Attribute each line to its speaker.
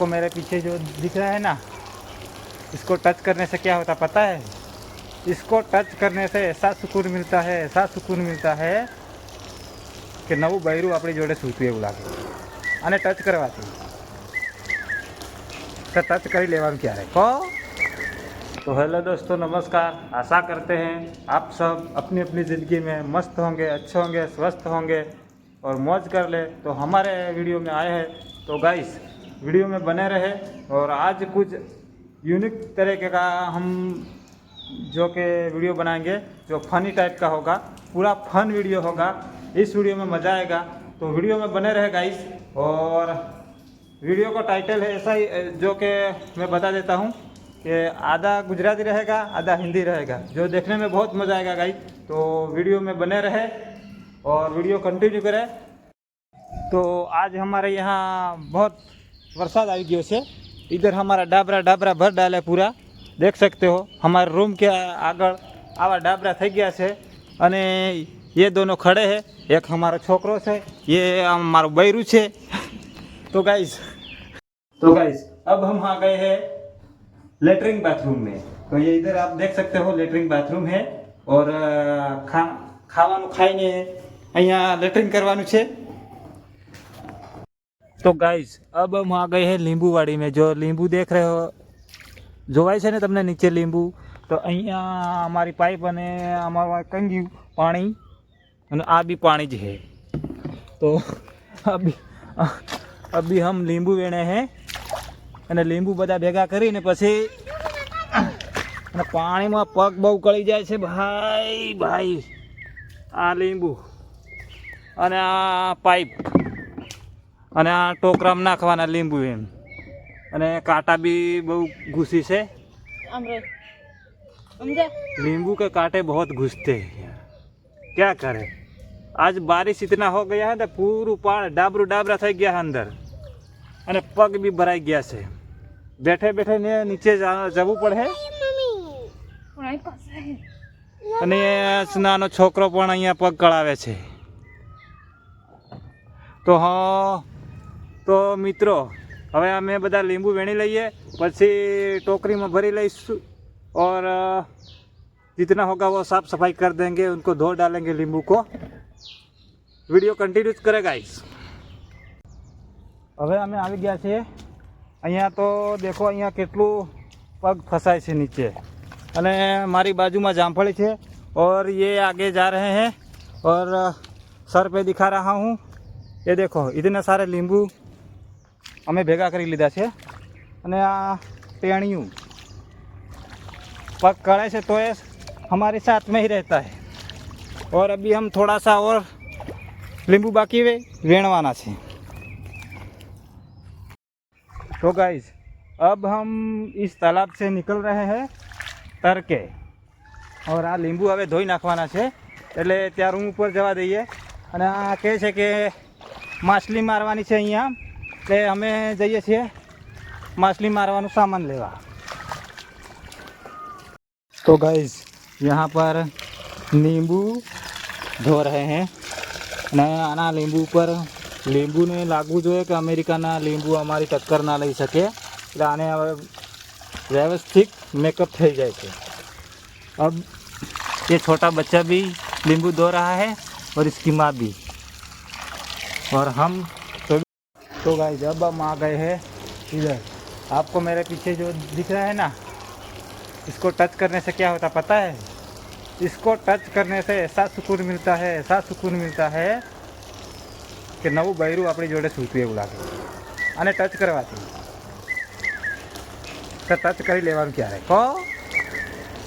Speaker 1: आपको मेरे पीछे जो दिख रहा है ना, इसको टच करने से क्या होता पता है? इसको टच करने से ऐसा सुकून मिलता है, ऐसा सुकून मिलता है कि नવું બૈરું આપણી જોડે સૂતું એવું લાગે. અને ટચ કરવાથી તો ટચ કરી લેવાનું ક્યારે કહો. तो हेलो दोस्तों, नमस्कार. आशा करते हैं आप सब अपनी अपनी ज़िंदगी में मस्त होंगे, अच्छे होंगे, स्वस्थ होंगे और मौज कर ले. तो हमारे वीडियो में आए हैं, तो गाइस वीडियो में बने रहे. और आज कुछ यूनिक तरीके का हम जो कि वीडियो बनाएंगे जो फनी टाइप का होगा, पूरा फन वीडियो होगा. इस वीडियो में मज़ा आएगा, तो वीडियो में बने रहे गाइस. और वीडियो का टाइटल है ऐसा ही जो कि मैं बता देता हूँ कि आधा गुजराती रहेगा, आधा हिंदी रहेगा, जो देखने में बहुत मज़ा आएगा गाइस. तो वीडियो में बने रहे और वीडियो कंटिन्यू करें. तो आज हमारे यहाँ बहुत वरसाद आई गयो से. इधर हमारा डाबरा डाबरा भर डाले पूरा, देख सकते हो. हमारे रूम के आगळ आवा डाबरा થઈ ગયા છે. અને ये दोनों खड़े हैं. एक हमारा छोकरो है, ये हमारा बैरू है. तो गाइस अब हम आ गए हैं लेटरिन बाथरूम में. तो ये इधर आप देख सकते हो लेटरिन बाथरूम है. और खावानु खाईने अहींया लेटरिन करवानुं छे. तो गाइस अब हम आ गए हैं लींबू वाड़ी में. जो लींबू देख रहे हो, જોવાય છે ને તમને નીચે લીંબુ, તો અહીંયા અમારી પાઇપ અને અમારું કંગ્યું પાણી અને આ બી પાણી જ છે. તો અભી હમ લીંબુ વેણે હે અને લીંબુ બધા ભેગા કરીને પછી અને પાણીમાં પગ બહુ કળી જાય છે ભાઈ. આ લીંબુ અને આ પાઇપ અને આ ટોકરામાં નાખવાના લીંબુ એમ. અને कांटा भी बहुत घुसी से. नींबू के कांटे बहुत घुसते हैं, क्या करें. आज बारिश इतना हो गया है तो पूरू डाबरू डाबरा થઈ ગયા અંદર અને પગ भी ભરાઈ ગયા છે. બેઠે બેઠે ને નીચે જવું પડે. અને નાનો છોકરો પણ અહીંયા પગ કળાવે છે. તો હા, તો મિત્રો હવે અમે બધા લીંબુ વેણી લઈએ, પછી टोकरी में भरी लईશું और जितना होगा वो साफ़ सफाई कर देंगे, उनको धो डालेंगे लींबू को. वीडियो कंटिन्यू करे गाइस. હવે અમે આવી ગયા છીએ અહીંયા. તો દેખો અહીંયા કેટલું પગ ફસાય છે નીચે. અને મારી બાજુમાં જામફળી છે और ये आगे जा रहे हैं और सर पे दिखा रहा हूँ. ये देखो इतने सारे लींबू અમે ભેગા કરી લીધા છે. અને આ ટેણિયું पग कड़े से तो ये हमारे साथ में ही रहता है. और अभी हम थोड़ा सा और नींबू बाकी वेणवाना है. तो गाइस अब हम इस तालाब से निकल रहे हैं तर के. और आ लींबू हवे धोई नाखवाना है એટલે ત્યાં રૂમ ઉપર જવા દઈએ. અને આ કહે છે કે માછલી મારવાની છે અહીંયા, એટલે અમે જઈએ છીએ माछली मारवानु सामान लेवा. तो गाइस यहाँ पर नींबू धो रहे हैं. आना लींबू पर लींबू ने लागू જોઈએ કે અમેરિકાના લીંબુ અમારી ટક્કર ના લઈ શકે, એટલે આને હવે व्यवस्थित मेकअप થઈ જાય છે. अब ये छोटा बच्चा भी नींबू धो रहा है और इसकी माँ भी. और हम तो गाइस अब हम आ गए हैं इधर. आपको मेरे पीछे जो दिख रहा है ना, इसको टच करने से क्या होता पता है? इसको टच करने से ऐसा सुकून मिलता है, ऐसा सुकून मिलता है कि नવું બૈરું આપણી જોડે સૂતું એવું લાગે. અને ટચ કરવાથી તો ટચ કરી લેવાનું ક્યારે કહો.